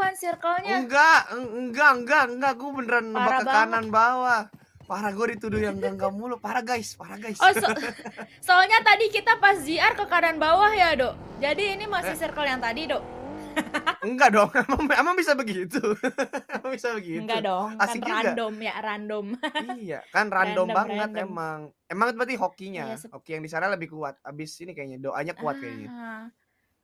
bukan circle-nya? Enggak, gue beneran nembak Parah ke banget. kanan bawah. Parah, gue dituduh yang enggak mulu. Parah guys. Oh, soalnya tadi kita pas JR ke kanan bawah ya, Dok. Jadi ini masih Eh, circle yang tadi, Dok. enggak dong, emang bisa begitu? Emang bisa Enggak begitu? dong, kan Asik juga. random ya, random. Iya, kan random Random banget random. emang. Emang itu berarti Iya, hokinya. Hoki yang di sana lebih kuat. Abis ini kayaknya doanya kuat kayaknya. ah.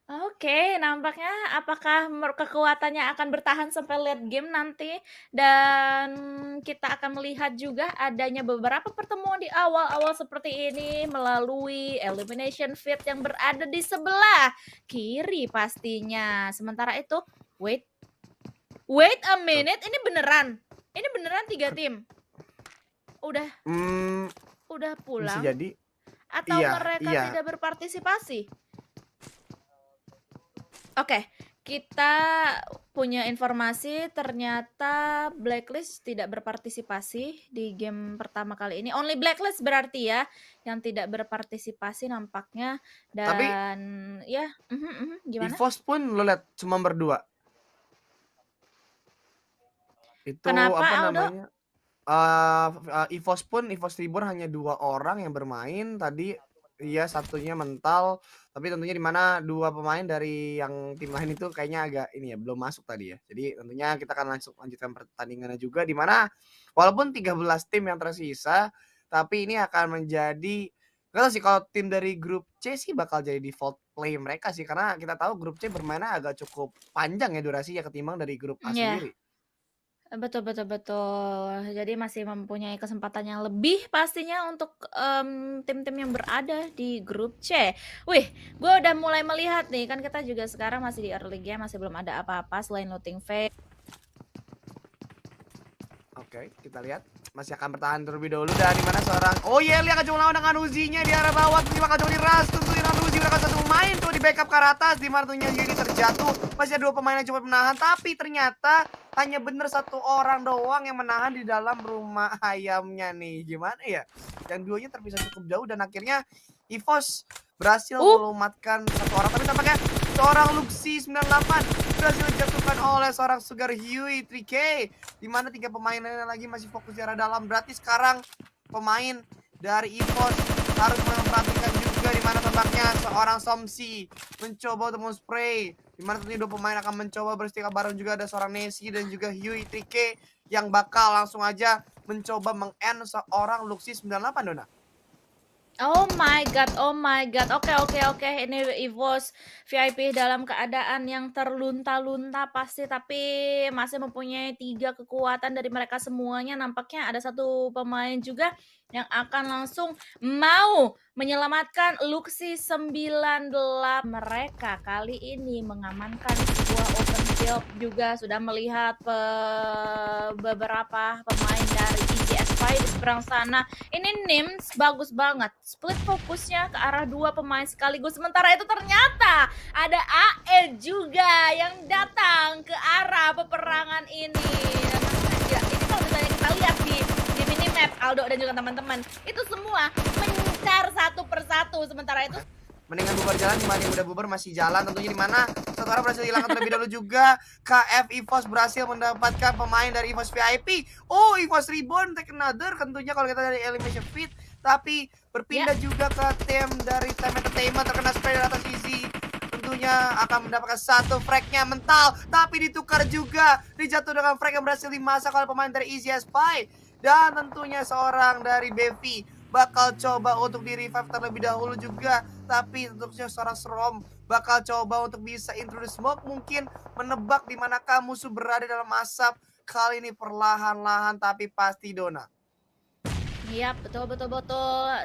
Oke, nampaknya apakah kekuatannya akan bertahan sampai late game nanti, dan kita akan melihat juga adanya beberapa pertemuan di awal-awal seperti ini melalui elimination feed yang berada di sebelah kiri pastinya. Sementara itu, wait a minute, ini beneran? Ini beneran 3 tim? Udah Hmm, bisa pulang? jadi. Atau Iya, mereka iya. tidak berpartisipasi? Oke, kita punya informasi ternyata Blacklist tidak berpartisipasi di game pertama kali ini. Only Blacklist berarti ya yang tidak berpartisipasi nampaknya, Tapi dan ya gimana? EVOS pun lo liat cuma berdua. Itu Kenapa apa Aldo? namanya? EVOS pun EVOS Reborn hanya 2 orang yang bermain tadi. Iya, satunya mental, tapi tentunya di mana 2 pemain dari yang tim lain itu kayaknya agak ini ya, belum masuk tadi ya. Jadi tentunya kita akan langsung lanjutkan pertandingannya juga di mana walaupun 13 tim yang tersisa, tapi ini akan menjadi nggak tahu sih kalau tim dari grup C sih bakal jadi default play mereka sih, karena kita tahu grup C bermainnya agak cukup panjang ya durasinya ketimbang dari grup A Ya, sendiri. betul betul betul. Jadi masih mempunyai kesempatan yang lebih pastinya untuk, tim-tim yang berada di grup C. Wih, gue udah mulai melihat nih, kan kita juga sekarang masih di early game, masih belum ada apa-apa selain looting phase. Oke, kita lihat masih akan bertahan terlebih dahulu dari mana seorang Yeli akan coba melawan dengan Uzinya di arah bawah, tentunya bakal coba diras, tentunya dengan Uzi akan satu pemain coba di backup ke arah atas di mana tentunya Yeli terjatuh. Masih ada 2 pemain yang coba menahan, tapi ternyata hanya bener 1 orang doang yang menahan di dalam rumah ayamnya nih. Gimana ya? Yang duanya terpisah cukup jauh dan akhirnya EVOS berhasil melumatkan 1 orang, tapi tampaknya seorang Luxi 98 berhasil dijatuhkan oleh seorang Sugar Huey 3K, di mana 3 pemain lainnya lagi masih fokus di arah dalam. Berarti sekarang pemain dari EVOS harus memperhatikan juga di mana tampaknya seorang Somsi mencoba untuk men-spray, di mana tentunya 2 pemain akan mencoba beristirahat bareng, juga ada seorang Nessie dan juga Huey 3K yang bakal langsung aja mencoba meng-end seorang Luxi 98, Dona. Oh my god, oh my god. Oke. Ini EVOS VIP dalam keadaan yang terlunta-lunta pasti, tapi masih mempunyai 3 kekuatan dari mereka semuanya. Nampaknya ada 1 pemain juga yang akan langsung mau menyelamatkan Luxi 98. Mereka kali ini mengamankan sebuah open field, juga sudah melihat beberapa pemain dari EGS Spy di seberang sana. Ini Nims bagus banget, split fokusnya ke arah 2 pemain sekaligus. Sementara itu ternyata ada AE juga yang datang ke arah peperangan ini. Dan ya, ini kalau misalnya kita lihat di minimap, Aldo dan juga teman-teman, itu semua mencar satu persatu. Sementara itu mendingan bubar jalan dibanding udah bubar masih jalan, tentunya di mana satu orang berhasil hilangkan terlebih dahulu juga. KF EVOS berhasil mendapatkan pemain dari EVOS VIP. EVOS Reborn take another, tentunya kalau kita dari elimination feed, tapi berpindah juga ke tim dari Time Entertainment, terkena spray dari atas Easy. Tentunya akan mendapatkan 1 fragnya mental, tapi ditukar juga, dijatuh dengan frag yang berhasil dimasak oleh pemain dari Easy Spy. Dan tentunya seorang dari Bevi bakal coba untuk di revive terlebih dahulu juga, tapi tentunya seorang Strom bakal coba untuk bisa introduce smoke, mungkin menebak di manakah musuh berada dalam asap. Kali ini perlahan-lahan tapi pasti, Dona. Iya, betul.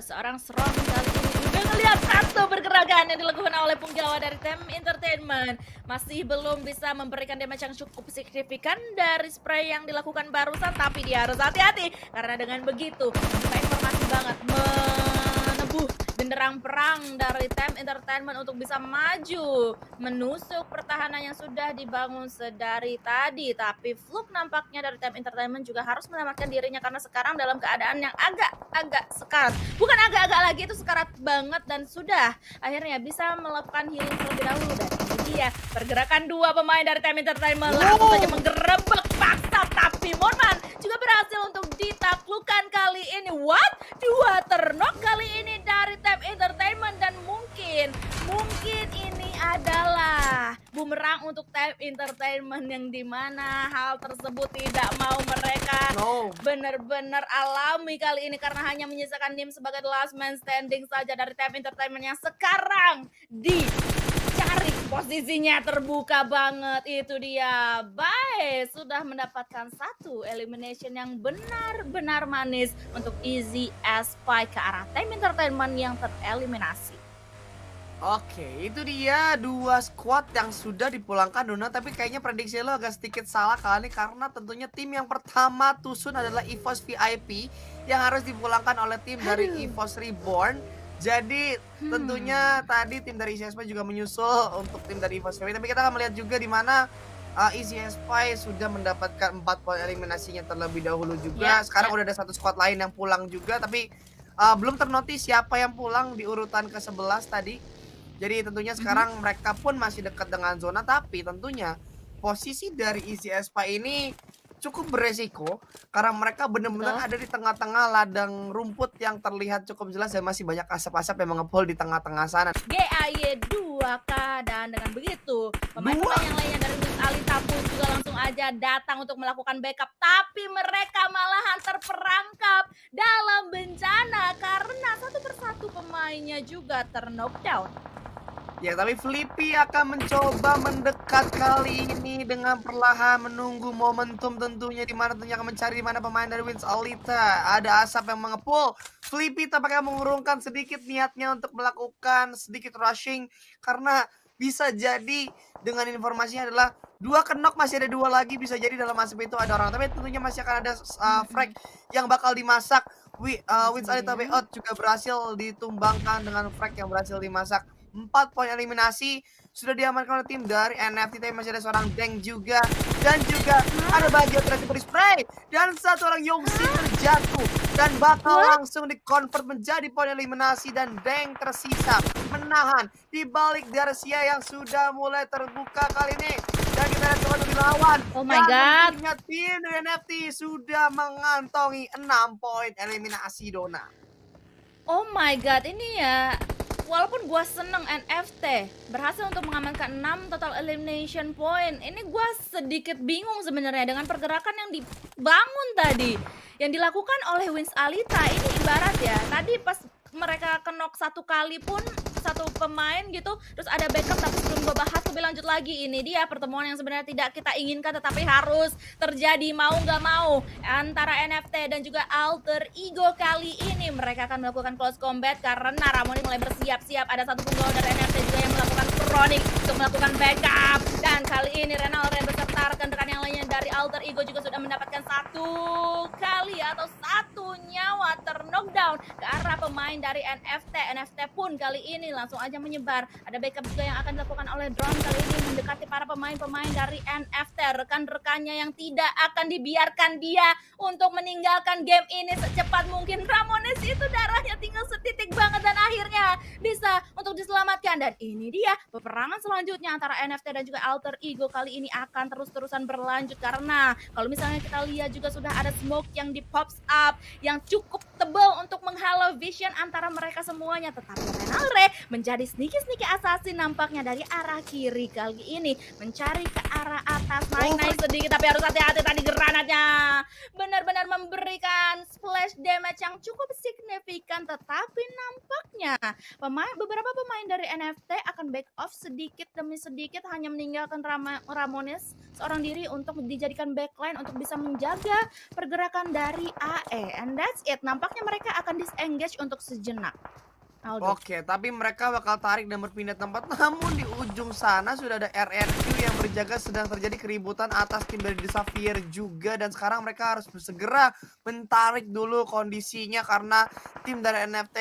Seorang Strom kali ini juga ngelihat satu pergerakan yang dilakukan oleh Punggawa dari Time Entertainment. Masih belum bisa memberikan damage yang cukup signifikan dari spray yang dilakukan barusan, tapi dia harus hati-hati karena dengan begitu kita informasi banget menebuh genderang perang dari Time Entertainment untuk bisa maju menusuk pertahanan yang sudah dibangun sedari tadi. Tapi Fluke nampaknya dari Time Entertainment juga harus menyelamatkan dirinya karena sekarang dalam keadaan yang agak sekarat. Bukan agak-agak lagi, itu sekarat banget, dan sudah akhirnya bisa melakukan healing terlebih dahulu dari dia pergerakan dua pemain dari Time Entertainment langsung saja menggerebek paksa, tapi Monman juga berhasil untuk ditaklukkan kali ini. What? Dua ternok kali ini dari Time Entertainment, dan mungkin ini adalah bumerang untuk Time Entertainment, yang dimana hal tersebut tidak mau mereka benar-benar alami kali ini, karena hanya menyisakan Nim sebagai the last man standing saja dari Time Entertainment yang sekarang dicari posisinya terbuka banget. Itu dia, Bae sudah mendapatkan satu elimination yang benar-benar manis untuk Easy Spy ke arah Time Entertainment yang tereliminasi. Oke, itu dia dua squad yang sudah dipulangkan, Dona. Tapi kayaknya prediksi lo agak sedikit salah kali ini, karena tentunya tim yang pertama tusun adalah EVOS VIP yang harus dipulangkan oleh tim dari EVOS Reborn. Jadi tentunya tadi tim dari Easy Spy juga menyusul untuk tim dari EVOS VIP. Tapi kita akan melihat juga di mana Easy Spy sudah mendapatkan 4 poin eliminasinya terlebih dahulu juga. Sekarang udah ada satu squad lain yang pulang juga, tapi belum ternotis siapa yang pulang di urutan ke-11 tadi. Jadi tentunya sekarang mereka pun masih dekat dengan zona, tapi tentunya posisi dari Easy Spy ini cukup beresiko karena mereka benar-benar ada di tengah-tengah ladang rumput yang terlihat cukup jelas dan masih banyak asap-asap yang mengepul di tengah-tengah sana. GAY 2K, dan dengan begitu pemain-pemain yang lainnya dari Miss Alita pun juga langsung aja datang untuk melakukan backup, tapi mereka malahan terperangkap dalam bencana karena satu persatu pemainnya juga terknockdown. Ya, tapi Flippy akan mencoba mendekat kali ini dengan perlahan menunggu momentum tentunya, di mana tentunya akan mencari di mana pemain dari Wins Alita. Ada asap yang mengepul. Flippy tampaknya mengurungkan sedikit niatnya untuk melakukan sedikit rushing, karena bisa jadi dengan informasinya adalah dua kenok, masih ada dua lagi, bisa jadi dalam asap itu ada orang. Tapi tentunya masih akan ada frag yang bakal dimasak. Wins Alita Beot juga berhasil ditumbangkan dengan frag yang berhasil dimasak. 4 poin eliminasi sudah diamankan oleh tim dari NFT, tapi masih ada seorang Deng juga, dan juga ada bagian terakhir spray, dan satu orang Yongsi terjatuh dan bakal langsung dikonvert menjadi poin eliminasi, dan Deng tersisa menahan di balik Darcia yang sudah mulai terbuka kali ini. Dan kita lihat coba untuk dilawan. Oh my god, tim dari NFT sudah mengantongi 6 poin eliminasi, Dona. Oh my god, ini ya, walaupun gua seneng NFT berhasil untuk mengamankan 6 total elimination point, ini gua sedikit bingung sebenarnya dengan pergerakan yang dibangun tadi, yang dilakukan oleh Wins Alita. Ini ibarat ya, tadi pas mereka kenok satu kali pun satu pemain gitu, terus ada backup. Tapi sebelum gue bahas lebih lanjut lagi, ini dia pertemuan yang sebenarnya tidak kita inginkan tetapi harus terjadi mau nggak mau antara NFT dan juga Alter Ego. Kali ini mereka akan melakukan close combat karena Ramoni mulai bersiap-siap. Ada satu penggawa dari NFT juga yang melakukan chronic untuk melakukan backup, dan kali ini Renal Ren beserta rekan-rekan yang lainnya dari Alter Ego juga sudah mendapatkan satu kali atau satu nyawa terknockdown ke arah pemain dari NFT. NFT pun kali ini langsung aja menyebar. Ada backup juga yang akan dilakukan oleh drone kali ini mendekati para pemain-pemain dari NFT, rekan-rekannya yang tidak akan dibiarkan dia untuk meninggalkan game ini secepat mungkin. Ramones itu darahnya tinggal setitik banget dan akhirnya bisa untuk diselamatkan. Dan ini dia peperangan selanjutnya antara NFT dan juga Alter Ego kali ini akan terus-terusan berlanjut, karena kalau misalnya kita lihat juga sudah ada smoke yang di pops up yang cukup tebal untuk menghalau vision antara mereka semuanya. Tetapi Renalre menjadi sneaky assassin nampaknya dari arah kiri kali ini, mencari ke arah atas, naik sedikit, tapi harus hati-hati tadi granatnya benar-benar memberikan splash damage yang cukup signifikan. Tetapi nampaknya beberapa pemain dari NFT akan back off sedikit demi sedikit, hanya meninggalkan Ramones seorang diri untuk dijadikan backline untuk bisa menjaga pergerakan dari AE, and that's it. Nampaknya mereka akan disengage untuk sejenak. Oke, tapi mereka bakal tarik dan berpindah tempat. Namun di ujung sana sudah ada RRQ yang berjaga, sedang terjadi keributan atas tim dari The Sapphire juga. Dan sekarang mereka harus segera mentarik dulu kondisinya, karena tim dari NFT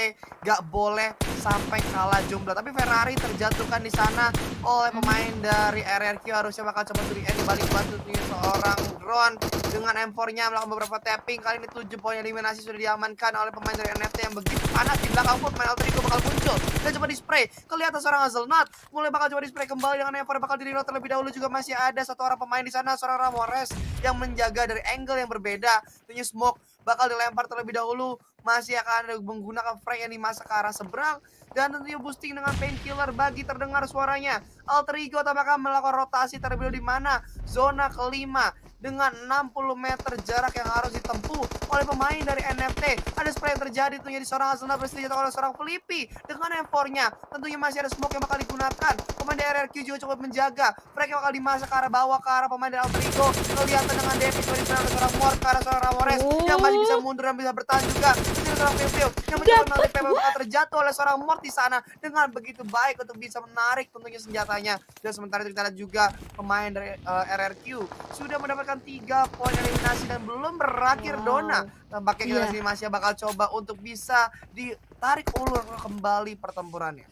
gak boleh sampai kalah jumlah. Tapi Ferrari terjatuhkan di sana oleh pemain dari RRQ. Harusnya bakal coba 3N dibalik bantu seorang drone dengan M4-nya melakukan beberapa tapping. Kali ini 7 poin eliminasi sudah diamankan oleh pemain dari NFT yang begitu panas. Di belakang pun pemain Alter Ego bakal muncul dan coba di-spray. Kelihatan seorang Hazelnut mulai bakal coba di-spray kembali dengan M4 bakal di-reload terlebih dahulu. Juga masih ada satu orang pemain di sana, seorang Ramores yang menjaga dari angle yang berbeda. Tentunya smoke bakal dilempar terlebih dahulu, masih akan ada menggunakan frag animasi ke arah seberang dan tentunya boosting dengan painkiller bagi terdengar suaranya. Alter Ego tampaknya melakukan rotasi terlebih dahulu di mana zona kelima dengan 60 meter jarak yang harus ditempuh oleh pemain dari NFT. Ada spray yang terjadi tentunya di seorang Hazelnut bersenjata oleh seorang Felipe dengan M4-nya. Tentunya masih ada smoke yang bakal digunakan. Pemain dari RRQ juga coba menjaga. Frag yang bakal dimasak ke arah bawah ke arah pemain dari Alter Ego. Kelihatan dengan Davis coba diserang oleh seorang Mort ke arah seorang Ramores yang masih bisa mundur dan bisa bertahan juga. Tentunya seorang Piu yang mencoba menarik PP bakal terjatuh oleh seorang Mort di sana dengan begitu baik untuk bisa menarik tentunya senjatanya. Dan sementara itu kita lihat juga pemain dari RRQ sudah mendapatkan 3 poin eliminasi dan belum berakhir. Dona tampaknya kita sini masih bakal coba untuk bisa ditarik ulur kembali pertempurannya.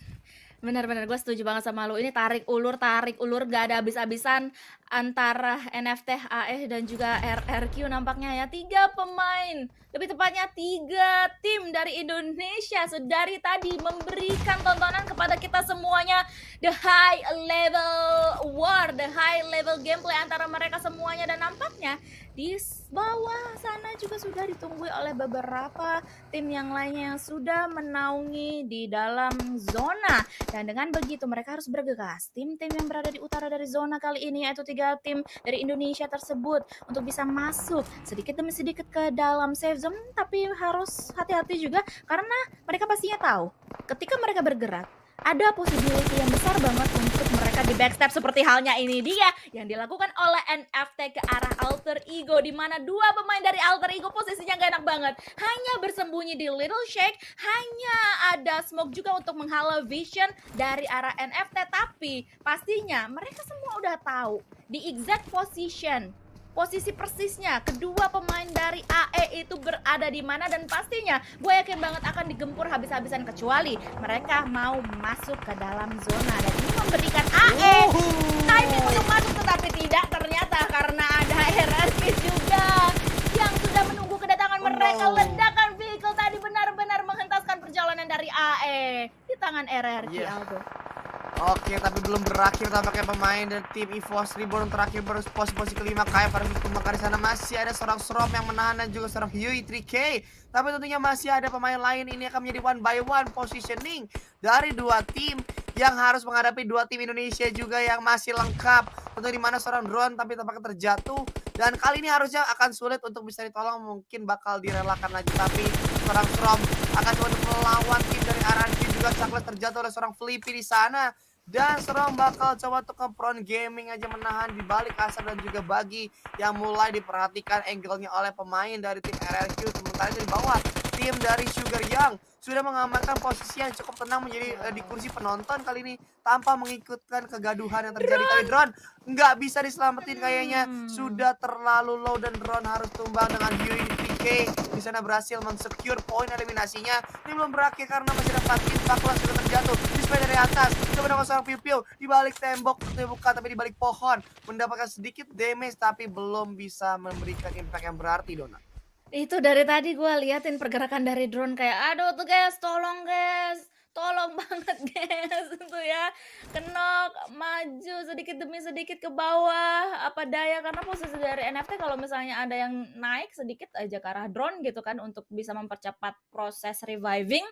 Benar-benar gue setuju banget sama lu. Ini tarik ulur gak ada habis-habisan antara NFT, AE dan juga RRQ nampaknya ya. 3 pemain, lebih tepatnya 3 tim dari Indonesia dari tadi memberikan tontonan kepada kita semuanya. The high level war, the high level gameplay antara mereka semuanya. Dan nampaknya di bawah sana juga sudah ditunggu oleh beberapa tim yang lainnya yang sudah menaungi di dalam zona. Dan dengan begitu mereka harus bergegas. Tim-tim yang berada di utara dari zona kali ini, yaitu 3 tim dari Indonesia tersebut, untuk bisa masuk sedikit demi sedikit ke dalam safe zone. Tapi harus hati-hati juga karena mereka pastinya tahu ketika mereka bergerak ada possibility yang besar banget untuk mereka di backstep, seperti halnya ini dia yang dilakukan oleh NFT ke arah Alter Ego, di mana 2 pemain dari Alter Ego posisinya gak enak banget, hanya bersembunyi di Little Shake, hanya ada smoke juga untuk menghalau vision dari arah NFT. Tapi pastinya mereka semua udah tahu di exact posisi persisnya kedua pemain dari AE itu berada di mana, dan pastinya gue yakin banget akan digempur habis-habisan kecuali mereka mau masuk ke dalam zona. Dan ini memberikan AE timing untuk masuk, tetapi tidak ternyata karena ada RRQ juga yang sudah menunggu kedatangan mereka. Ledakan vehicle tadi benar-benar menghentaskan perjalanan dari AE di tangan RRQ. Aldo. Oke, tapi belum berakhir tampaknya pemain dari tim EVOS Reborn terakhir posisi kelima. Kayak pada di sana masih ada seorang Strom yang menahan dan juga seorang Huey 3K. Tapi tentunya masih ada pemain lain. Ini akan menjadi one by one positioning dari 2 tim yang harus menghadapi 2 tim Indonesia juga yang masih lengkap. Tentu di mana seorang drone tapi tampaknya terjatuh, dan kali ini harusnya akan sulit untuk bisa ditolong, mungkin bakal direlakan lagi. Tapi seorang Strom akan coba untuk melawan tim dari RRQ juga. Charles terjatuh oleh seorang Felipe di sana. Dan Strom bakal coba untuk ke Prone Gaming aja menahan di balik Asar dan juga Bagi yang mulai diperhatikan angle-nya oleh pemain dari tim RRQ. Sementara itu di bawah tim dari Sugar Young sudah mengamankan posisi yang cukup tenang menjadi di kursi penonton kali ini tanpa mengikutkan kegaduhan yang terjadi. Tapi drone nggak bisa diselamatin kayaknya, sudah terlalu low dan drone harus tumbang dengan Huey PK. Di sana berhasil mensecure poin eliminasinya. Ini belum berakhir karena masih ada 4 tim. Baklas sudah terjatuh display dari atas. Coba dengan seorang Piu di balik tembok, bukan tapi di balik pohon, mendapatkan sedikit damage tapi belum bisa memberikan impact yang berarti. Dona, itu dari tadi gue liatin pergerakan dari drone kayak aduh tuh guys, tolong banget guys itu ya, kenok maju sedikit demi sedikit ke bawah apa daya, karena posisi dari NFT kalau misalnya ada yang naik sedikit aja ke arah drone gitu kan untuk bisa mempercepat proses reviving,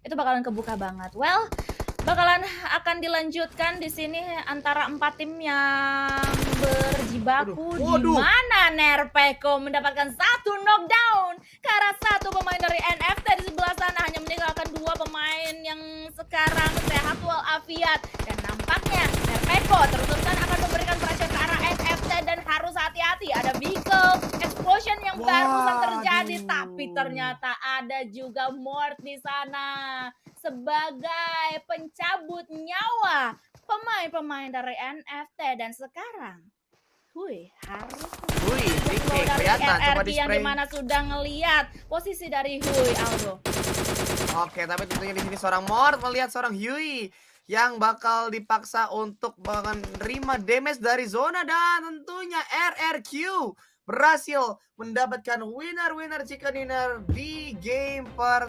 itu bakalan kebuka banget. Well, bakalan akan dilanjutkan di sini antara 4 tim yang berjibaku, di mana Nerpeko mendapatkan 1 knockdown ke arah 1 pemain dari NFT. Di sebelah sana hanya meninggalkan 2 pemain yang sekarang sehat walafiat, dan nampaknya Nerpeko terus-terusan akan memberikan pressure ke arah NFT dan harus hati-hati, ada vehicle explosion yang barusan terjadi. Tapi ternyata ada juga Mort di sana sebagai pencabut nyawa pemain-pemain dari NFT. Dan sekarang harus Hui, Info Nick, dari kelihatan coba RRQ di yang spray. dimana sudah ngeliat posisi dari Hui, Aldo. Oke, tapi tentunya di sini seorang Mort melihat seorang Yui yang bakal dipaksa untuk menerima damage dari zona, dan tentunya RRQ berhasil mendapatkan winner chicken dinner di game